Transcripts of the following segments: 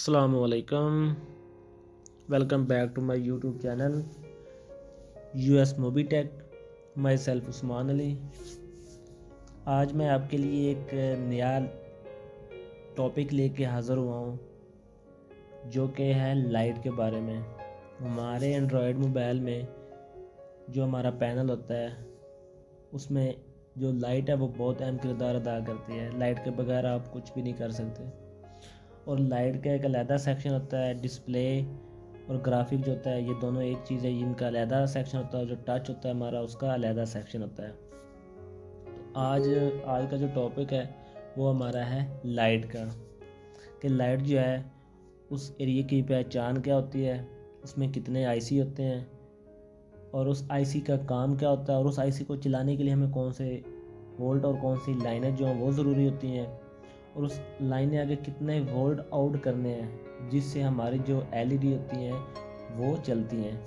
अस्सलामुअलैकुम। Welcome back to my YouTube channel US Mobi Tech. Myself Usman Ali. आज मैं आपके लिए एक नया टॉपिक लेके हाज़िर हुआ हूँ जो कि है लाइट के बारे में। हमारे एंड्रॉयड मोबाइल में जो हमारा पैनल होता है उसमें जो लाइट है वो बहुत अहम किरदार अदा करती है। लाइट के बगैर आप कुछ भी नहीं कर सकते। और लाइट का एक अलहदा सेक्शन होता है, डिस्प्ले और ग्राफिक जो होता है, ये दोनों एक चीज़ है। इनका अलहदा सेक्शन होता है, जो टच होता है हमारा उसका अलहदा सेक्शन होता है। तो आज का जो टॉपिक है वो हमारा है लाइट का, कि लाइट जो है उस एरिया की पहचान क्या होती है, उसमें कितने आईसी होते हैं और उस आईसी का काम क्या होता है, और उस आईसी को चलाने के लिए हमें कौन से वोल्ट और कौन सी लाइनें जो हैं वो ज़रूरी होती हैं, और उस लाइन आगे कितने वोल्ट आउट करने हैं जिससे हमारी जो एलईडी होती हैं वो चलती हैं।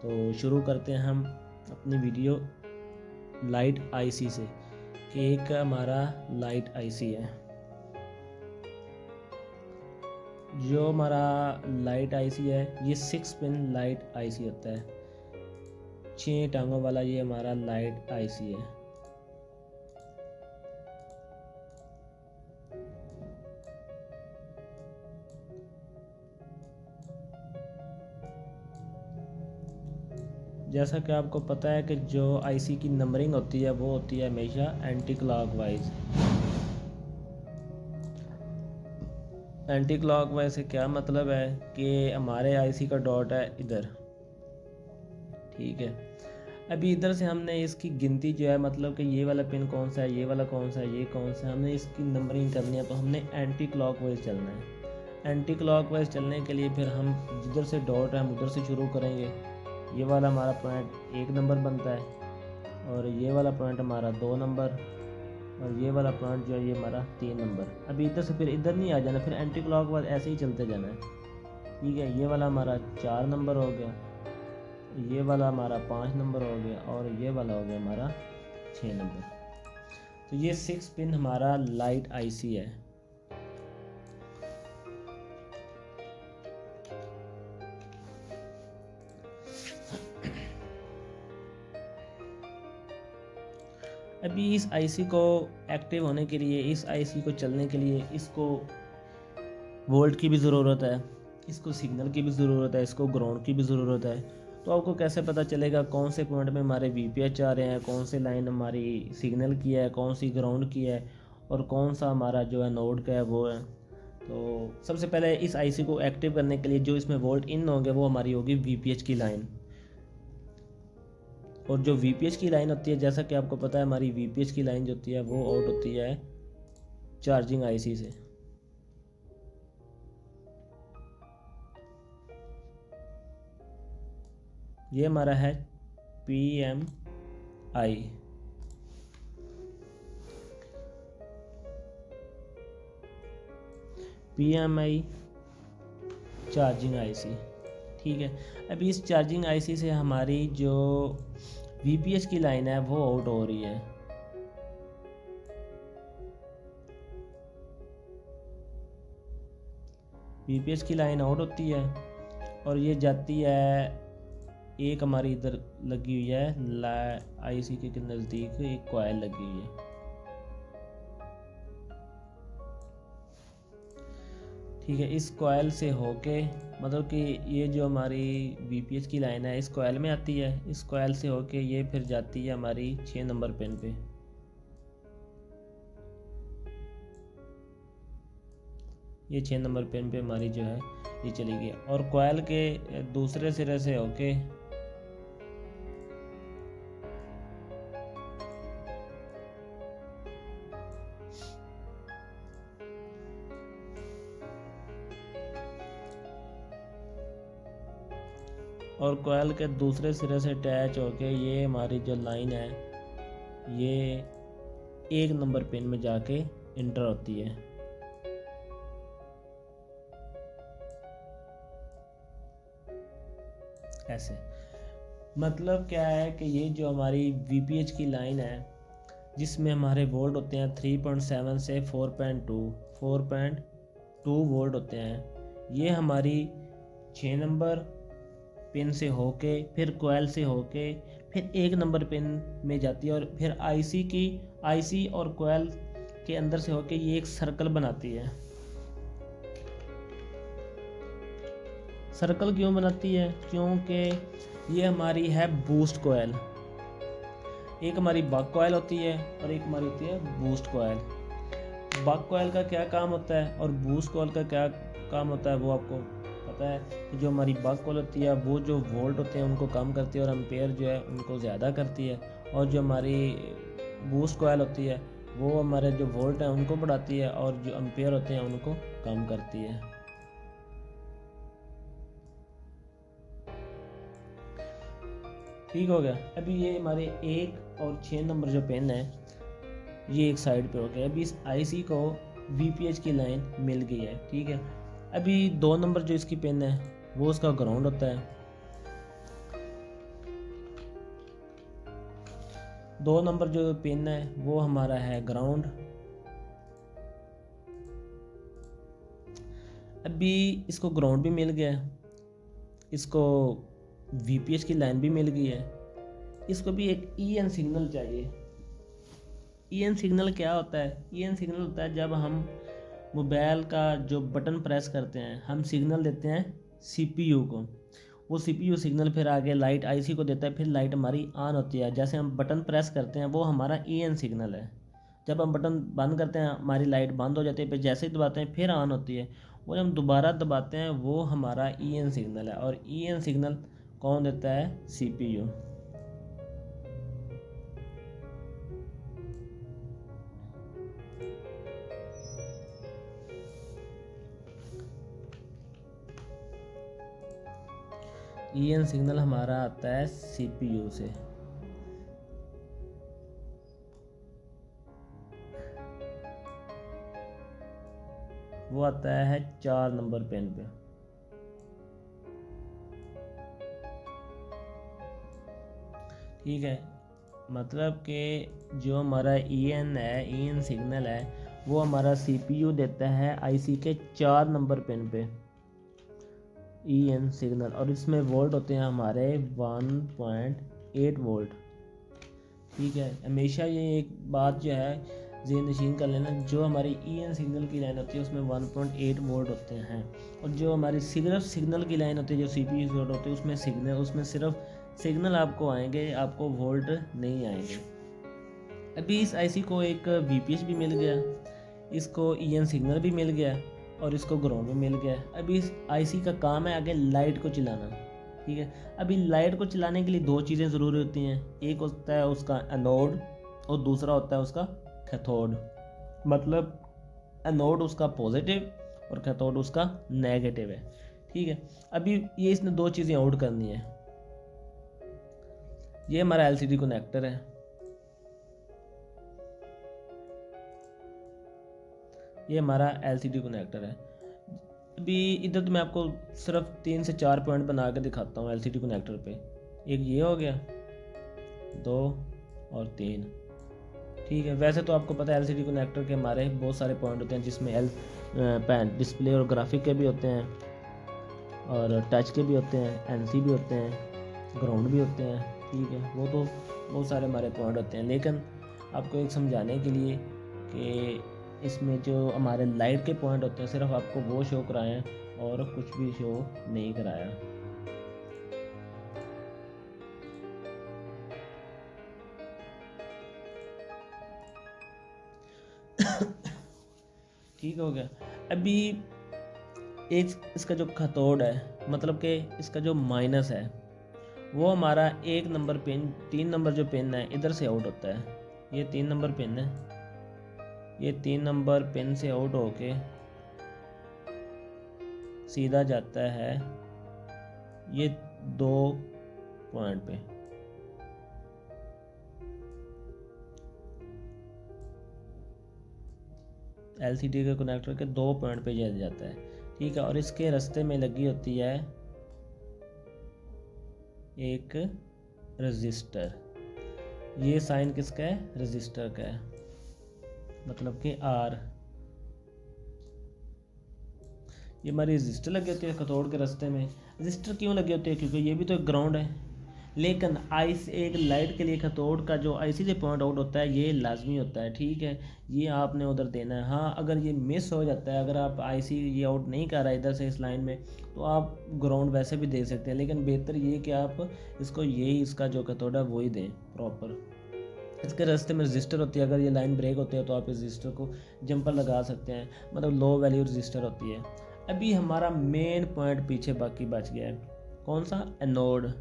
तो शुरू करते हैं हम अपनी वीडियो लाइट आईसी से, कि एक हमारा लाइट आईसी है। जो हमारा लाइट आईसी है ये 6 पिन लाइट आईसी होता है। 6 टांगों वाला ये हमारा लाइट आईसी है। जैसा कि आपको पता है कि जो आईसी की नंबरिंग होती है वो होती है हमेशा एंटी क्लॉकवाइज। एंटी क्लॉकवाइज से क्या मतलब है कि हमारे आईसी का डॉट है इधर, ठीक है। अभी इधर से हमने इसकी गिनती जो है, मतलब कि ये वाला पिन कौन सा है, ये वाला कौन सा है, ये कौन सा है, हमने इसकी नंबरिंग करनी है। तो हमने एंटी क्लॉकवाइज चलना है। एंटी क्लॉकवाइज चलने के लिए फिर हम जिधर से डॉट है हम उधर से शुरू करेंगे। ये वाला हमारा पॉइंट 1 नंबर बनता है, और ये वाला पॉइंट हमारा 2 नंबर, और ये वाला पॉइंट जो है ये हमारा 3 नंबर। अभी इधर से फिर इधर नहीं आ जाना, फिर एंटी क्लॉकवाइज ऐसे ही चलते जाना है, ठीक है। ये वाला हमारा 4 नंबर हो गया, ये वाला हमारा 5 नंबर हो गया, और ये वाला हो गया हमारा 6 नंबर। तो ये 6 पिन हमारा लाइट आईसी है। अभी इस आईसी को एक्टिव होने के लिए, इस आईसी को चलने के लिए इसको वोल्ट की भी ज़रूरत है, इसको सिग्नल की भी ज़रूरत है, इसको ग्राउंड की भी ज़रूरत है। तो आपको कैसे पता चलेगा कौन से पॉइंट में हमारे वीपीएच आ रहे हैं, कौन से लाइन हमारी सिग्नल की है, कौन सी ग्राउंड की है, और कौन सा हमारा जो है नोड का है वो है। तो सबसे पहले इस आईसी को एक्टिव करने के लिए जो इसमें वोल्ट इन होंगे वो हमारी होगी वीपीएच की लाइन। और जो वीपीएच की लाइन होती है, जैसा कि आपको पता है हमारी वीपीएच की लाइन जो होती है वो आउट होती है चार्जिंग आईसी से। ये हमारा है PMI। PMI चार्जिंग आईसी, ठीक है। अभी इस चार्जिंग आईसी से हमारी जो वीपीएच की लाइन है वो आउट हो रही है। वीपीएच की लाइन आउट होती है और ये जाती है, एक हमारी इधर लगी हुई है आईसी के नज़दीक एक कॉइल लगी हुई है, ठीक है। इस कॉइल से होके, मतलब कि ये जो हमारी वीपीएच की लाइन है इस कॉइल में आती है, इस कॉइल से होके ये फिर जाती है हमारी 6 नंबर पिन पे। ये 6 नंबर पिन पे हमारी जो है ये चली गई, और कॉइल के दूसरे सिरे से होके और कॉइल के दूसरे सिरे से अटैच होके ये हमारी जो लाइन है ये 1 नंबर पिन में जाके इंटर होती है। ऐसे मतलब क्या है कि ये जो हमारी वीपीएच की लाइन है जिसमें हमारे वोल्ट होते हैं 3.7 से 4.2 वोल्ट होते हैं, ये हमारी 6 नंबर पिन से होके फिर कोयल से होके फिर 1 नंबर पिन में जाती है और फिर आईसी और कोयल के अंदर से होके ये एक सर्कल बनाती है। सर्कल क्यों बनाती है? क्योंकि ये हमारी है बूस्ट कोयल। एक हमारी बक कोयल होती है और एक हमारी होती है बूस्ट कोयल। बक कोयल का क्या काम होता है और बूस्ट कोयल का क्या काम होता है वो आपको पता है कि जो हमारी बक कोयल होती है वो जो वोल्ट होते हैं उनको कम करती है और एम्पेयर जो है उनको ज़्यादा करती है, और जो हमारी बूस्ट कोयल होती है वो हमारे जो वोल्ट हैं उनको बढ़ाती है और जो एम्पेयर होते हैं उनको कम करती है। ठीक हो गया। अभी ये हमारे 1 और 6 नंबर जो पेन है ये एक साइड पे हो गया। अभी इस आईसी को वीपीएच की लाइन मिल गई है। ठीक है, अभी 2 नंबर जो इसकी पेन है वो उसका ग्राउंड होता है। 2 नंबर जो पेन है वो हमारा है ग्राउंड। अभी इसको ग्राउंड भी मिल गया है, इसको वीपीएच की लाइन भी मिल गई है, इसको भी एक ईएन सिग्नल चाहिए। ईएन सिग्नल क्या होता है? ईएन सिग्नल होता है जब हम मोबाइल का जो बटन प्रेस करते हैं हम सिग्नल देते हैं सीपीयू को, वो सीपीयू सिग्नल फिर आगे लाइट आईसी को देता है, फिर लाइट हमारी ऑन होती है। जैसे हम बटन प्रेस करते हैं वो हमारा ईएन सिग्नल है। जब हम बटन बंद करते हैं हमारी लाइट बंद हो जाती है, फिर जैसे ही दबाते हैं फिर ऑन होती है। और हम दोबारा दबाते हैं वो हमारा ईएन सिग्नल है, और ईएन सिग्नल कौन देता है? सीपीयू। ईएन सिग्नल हमारा आता है सीपीयू से। वो आता है 4 नंबर पेन पे। ठीक है, मतलब कि जो हमारा ईएन है, ईएन सिग्नल है, वो हमारा सीपीयू देता है आईसी के 4 नंबर पिन पे ईएन सिग्नल, और इसमें वोल्ट होते हैं हमारे 1.8 वोल्ट। ठीक है, हमेशा ये एक बात जो है ज़हन नशीन कर लेना, जो हमारी ईएन सिग्नल की लाइन होती है उसमें 1.8 वोल्ट होते हैं, और जो हमारी सिर्फ सिग्नल की लाइन होती है जो सीपीयू से होती है उसमें सिर्फ सिग्नल आपको आएंगे, आपको वोल्ट नहीं आएंगे। अभी इस आईसी को एक वीपीएच भी मिल गया, इसको ईएन सिग्नल भी मिल गया और इसको ग्राउंड भी मिल गया। अभी इस आईसी का काम है आगे लाइट को चलाना। ठीक है, अभी लाइट को चलाने के लिए 2 चीज़ें ज़रूरी होती हैं, एक होता है उसका एनोड और दूसरा होता है उसका कैथोड। मतलब एनोड उसका पॉजिटिव और कैथोड उसका नेगेटिव है। ठीक है, अभी ये इसने 2 चीज़ें आउट करनी है। ये हमारा एलसीडी कनेक्टर है, ये हमारा एलसीडी कनेक्टर है। अभी इधर तो मैं आपको सिर्फ 3 से 4 पॉइंट बना के दिखाता हूँ एलसीडी कनेक्टर पे। एक ये हो गया, 2 और 3। ठीक है, वैसे तो आपको पता है एलसीडी कनेक्टर के हमारे बहुत सारे पॉइंट होते हैं, जिसमें पैन डिस्प्ले और ग्राफिक के भी होते हैं, और टच के भी होते हैं, एनसी भी होते हैं, ग्राउंड भी होते हैं। ठीक है, वो तो बहुत सारे हमारे पॉइंट होते हैं, लेकिन आपको एक समझाने के लिए कि इसमें जो हमारे लाइट के पॉइंट होते हैं सिर्फ आपको वो शो कराएं और कुछ भी शो नहीं कराया। ठीक हो गया। अभी एक इसका जो कैथोड है, मतलब कि इसका जो माइनस है, वो हमारा 1 नंबर पिन 3 नंबर जो पिन है इधर से आउट होता है। ये 3 नंबर पिन है, ये 3 नंबर पिन से आउट होके सीधा जाता है ये 2 पॉइंट पे। एलसीडी के कनेक्टर के 2 पॉइंट पे जाता है। ठीक है, और इसके रास्ते में लगी होती है एक रजिस्टर। ये साइन किसका है? रजिस्टर का है, मतलब कि आर। ये हमारी रजिस्टर लगी होती है कैथोड के रास्ते में। रजिस्टर क्यों लगी होती है? क्योंकि ये भी तो एक ग्राउंड है। लेकिन एक लाइट के लिए कैथोड का जो आईसी से पॉइंट आउट होता है ये लाजमी होता है, ठीक है, ये आपने उधर देना है। हाँ, अगर ये मिस हो जाता है, अगर आप आईसी ये आउट नहीं कर रहा है इधर से इस लाइन में, तो आप ग्राउंड वैसे भी दे सकते हैं, लेकिन बेहतर ये कि आप इसको यही इसका जो कैथोड है वही दें प्रॉपर। इसके रास्ते में रजिस्टर होती है, अगर ये लाइन ब्रेक होती है तो आप इस रजिस्टर को जंपर लगा सकते हैं, मतलब लो वैल्यू रजिस्टर होती है। अभी हमारा मेन पॉइंट पीछे बाकी बच गया है, कौन सा? एनोड,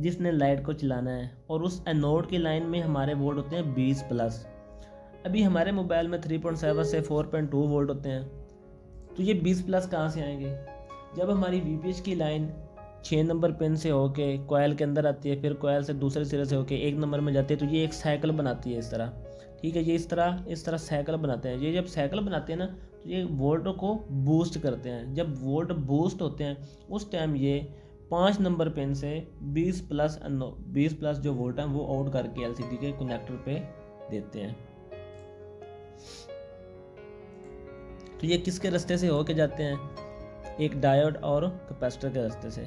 जिसने लाइट को चलाना है, और उस एनोड की लाइन में हमारे वोल्ट होते हैं 20+। अभी हमारे मोबाइल में 3.7 से 4.2 वोल्ट होते हैं, तो ये 20+ कहाँ से आएंगे? जब हमारी वीपीएच की लाइन 6 नंबर पिन से होके कोयल के अंदर आती है, फिर कोयल से दूसरे सिरे से होके 1 नंबर में जाती है, तो ये एक साइकिल बनाती है इस तरह, ठीक है, ये इस तरह साइकिल बनाते हैं। ये जब साइकिल बनाते हैं ना, तो ये वोल्ट को बूस्ट करते हैं। जब वोल्ट बूस्ट होते हैं उस टाइम ये 5 नंबर पिन से 20+ जो वोल्ट हैं वो आउट करके एलसीडी के कनेक्टर पे देते हैं। तो ये किसके रास्ते से होके जाते हैं? एक डायोड और कैपेसिटर के रास्ते से।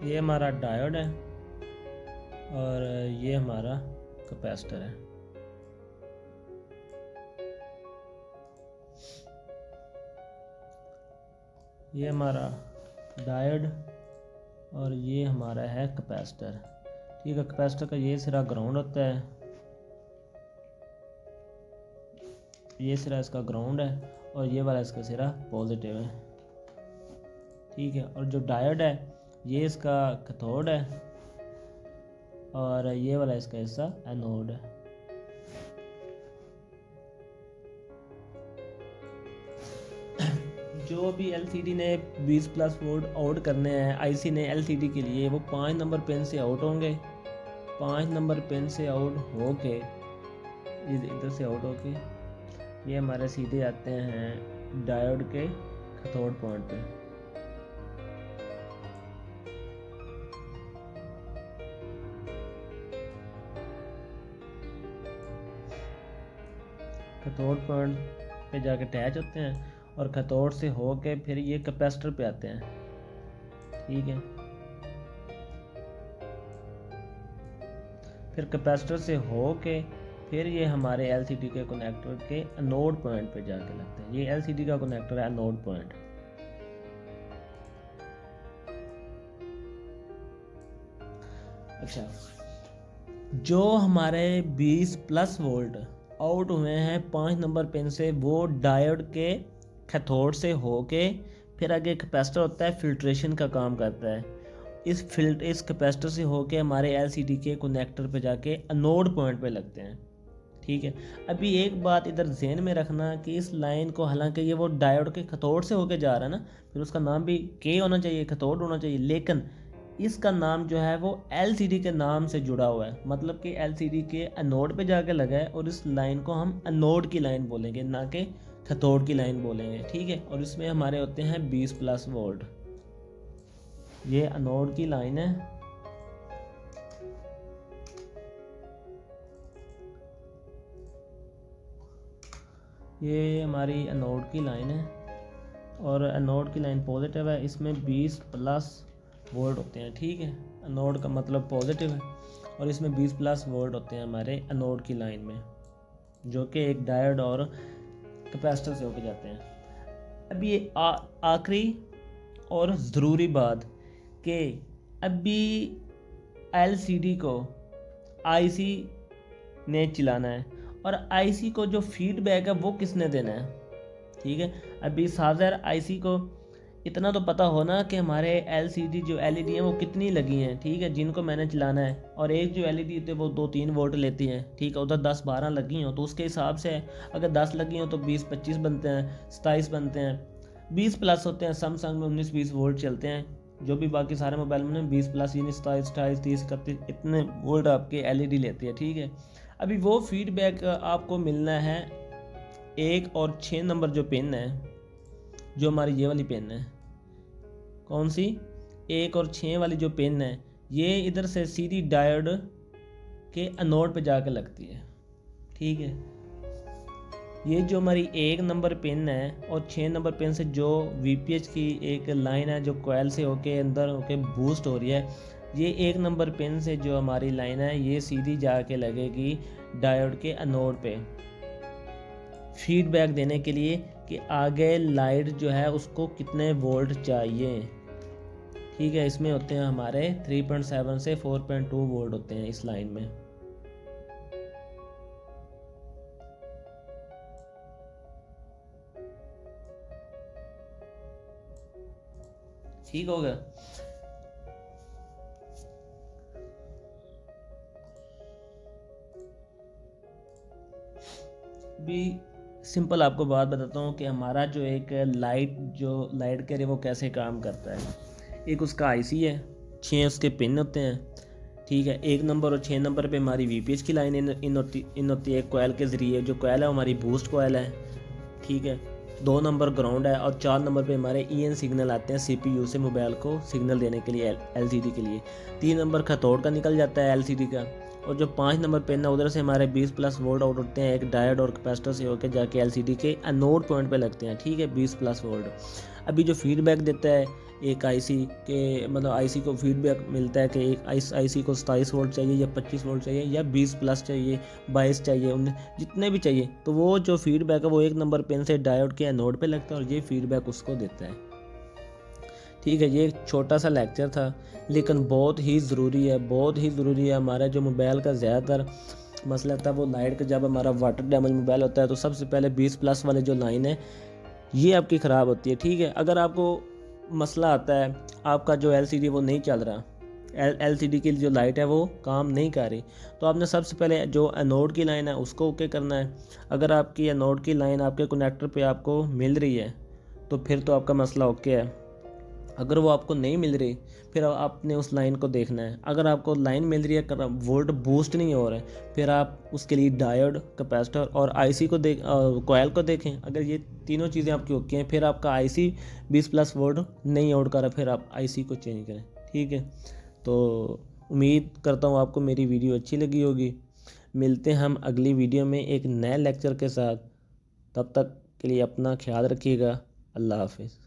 ये हमारा डायोड है और ये हमारा कैपेसिटर है। ये हमारा डायोड और ये हमारा है कैपेसिटर, ठीक है। कैपेसिटर का ये सिरा ग्राउंड होता है, ये सिरा इसका ग्राउंड है और ये वाला इसका सिरा पॉजिटिव है, ठीक है। और जो डायोड है ये इसका कैथोड है और ये वाला इसका हिस्सा एनोड है। जो भी एलसीडी ने 20+ वोल्ट आउट करने हैं आईसी ने एलसीडी के लिए, वो 5 नंबर पिन से आउट होंगे। 5 नंबर पिन से आउट होके इधर से आउट होके ये हमारे सीधे आते हैं डायोड के कैथोड पॉइंट पे। कैथोड पॉइंट पे जाके अटैच होते हैं और कैथोड से होके फिर ये कैपेसिटर पे आते हैं, ठीक है। फिर कैपेसिटर से होके फिर ये हमारे एलसीडी के कनेक्टर के एनोड पॉइंट पे जाके लगते हैं। ये एलसीडी का कनेक्टर है एनोड पॉइंट। अच्छा, जो हमारे 20+ वोल्ट आउट हुए हैं 5 नंबर पिन से, वो डायोड के कैथोड से होके फिर आगे कैपेसिटर होता है, फिल्ट्रेशन का काम करता है। इस कैपेसिटर से होके हमारे एलसीडी के कनेक्टर पे जाके एनोड पॉइंट पे लगते हैं, ठीक है। अभी एक बात इधर ज़हन में रखना कि इस लाइन को, हालांकि ये वो डायोड के कैथोड से होके जा रहा है ना, फिर उसका नाम भी के होना चाहिए, कैथोड होना चाहिए, लेकिन इसका नाम जो है वो एलसीडी के नाम से जुड़ा हुआ है, मतलब कि एलसीडी के एनोड पे जाके लगा है और इस लाइन को हम एनोड की लाइन बोलेंगे, ना कि कैथोड की लाइन बोलेंगे, ठीक है। और इसमें हमारे होते हैं 20+ वोल्ट। ये एनोड की लाइन है, ये हमारी एनोड की लाइन है और एनोड की लाइन पॉजिटिव है, इसमें 20+ वोल्ट होते हैं, ठीक है। एनोड का मतलब पॉजिटिव है और इसमें 20+ वोल्ट होते हैं हमारे एनोड की लाइन में, जो कि एक डायोड और कैपेसिटर से होके जाते हैं। अब ये आखिरी और ज़रूरी बात कि अभी एलसीडी को आईसी ने चलाना है और आईसी को जो फीडबैक है वो किसने देना है, ठीक है। अभी साज़र आईसी को इतना तो पता होना कि हमारे एलसीडी जो एलईडी हैं वो कितनी लगी हैं, ठीक है, जिनको मैंने चलाना है। और एक जो एलईडी होती है वो 2-3 वोल्ट लेती हैं, ठीक है। उधर 10-12 लगी हो तो उसके हिसाब से अगर 10 लगी हो तो 20-25 बनते हैं, 27 बनते हैं। 20+ होते हैं, सैमसंग में 19-20 वोल्ट चलते हैं, जो भी बाकी सारे मोबाइल में 20+ यानी 27, 28, 30, 31 इतने वोल्ट आपके एलईडी लेती है, ठीक है। अभी वो फीडबैक आपको मिलना है 1 और 6 नंबर जो पिन है, जो हमारी ये वाली पिन है, कौन सी? 1 और 6 वाली जो पिन है, ये इधर से सीधी डायोड के एनोड पे जाके लगती है। ठीक है, ये जो हमारी 1 नंबर पिन है और 6 नंबर पिन से जो VPH की एक लाइन है जो कोयल से होके अंदर होके बूस्ट हो रही है, ये 1 नंबर पिन से जो हमारी लाइन है ये सीधी जाके लगेगी डायोड के एनोड पे, फीडबैक देने के लिए कि आगे लाइट जो है उसको कितने वोल्ट चाहिए। ठीक है, इसमें होते हैं हमारे 3.7 से 4.2 वोल्ट होते हैं इस लाइन में। ठीक हो गया। भी सिंपल आपको बात बताता हूँ कि हमारा जो एक लाइट के लिए वो कैसे काम करता है। एक उसका आईसी है, 6 उसके पिन होते हैं। ठीक है, 1 नंबर और 6 नंबर पे हमारी VPH की लाइन इन होती है कोयल के ज़रिए। जो कोयल है हमारी बूस्ट कोयल है। ठीक है, 2 नंबर ग्राउंड है और 4 नंबर पे हमारे EN सिग्नल आते हैं CPU से मोबाइल को सिग्नल देने के लिए, LCD के लिए। 3 नंबर खतौड़ का निकल जाता है LCD का, और जो 5 नंबर पिन है उधर से हमारे 20+ वोल्ट आउट होते हैं एक डायोड और कैपेसिटर से होकर जाके LCD के एनोड पॉइंट पे लगते हैं। ठीक है, 20+ वोल्ट। अभी जो फीडबैक देता है एक आईसी के, मतलब आईसी को फीडबैक मिलता है कि एक आईसी को 27 वोल्ट चाहिए या 25 वोल्ट चाहिए या 20+ चाहिए, 22 चाहिए, उन्हें जितने भी चाहिए, तो वो जो फीडबैक है वो 1 नंबर पिन से डायोड के एनोड पे लगता है और ये फीडबैक उसको देता है। ठीक है, ये एक छोटा सा लेक्चर था लेकिन बहुत ही ज़रूरी है, बहुत ही ज़रूरी है। हमारा जो मोबाइल का ज़्यादातर मसला था वो लाइट का, जब हमारा वाटर डैमेज मोबाइल होता है तो सबसे पहले 20+ वाले जो लाइन है ये आपकी ख़राब होती है। ठीक है, अगर आपको मसला आता है आपका जो LCD वो नहीं चल रहा, LCD की जो लाइट है वो काम नहीं कर रही, तो आपने सबसे पहले जो एनोड की लाइन है उसको ओके करना है। अगर आपकी एनोड की लाइन आपके कनेक्टर पे आपको मिल रही है तो फिर तो आपका मसला ओके है। अगर वो आपको नहीं मिल रही फिर आपने उस लाइन को देखना है। अगर आपको लाइन मिल रही है, वोल्ट बूस्ट नहीं हो रहा है, फिर आप उसके लिए डायोड, कैपेसिटर और आईसी को कोयल को देखें। अगर ये तीनों चीज़ें आपकी ओके हैं फिर आपका आईसी 20+ वोल्ट नहीं आउट कर रहा, फिर आप आईसी को चेंज करें। ठीक है, तो उम्मीद करता हूँ आपको मेरी वीडियो अच्छी लगी होगी। मिलते हैं हम अगली वीडियो में एक नए लेक्चर के साथ। तब तक के लिए अपना ख्याल रखिएगा। अल्लाह हाफिज़।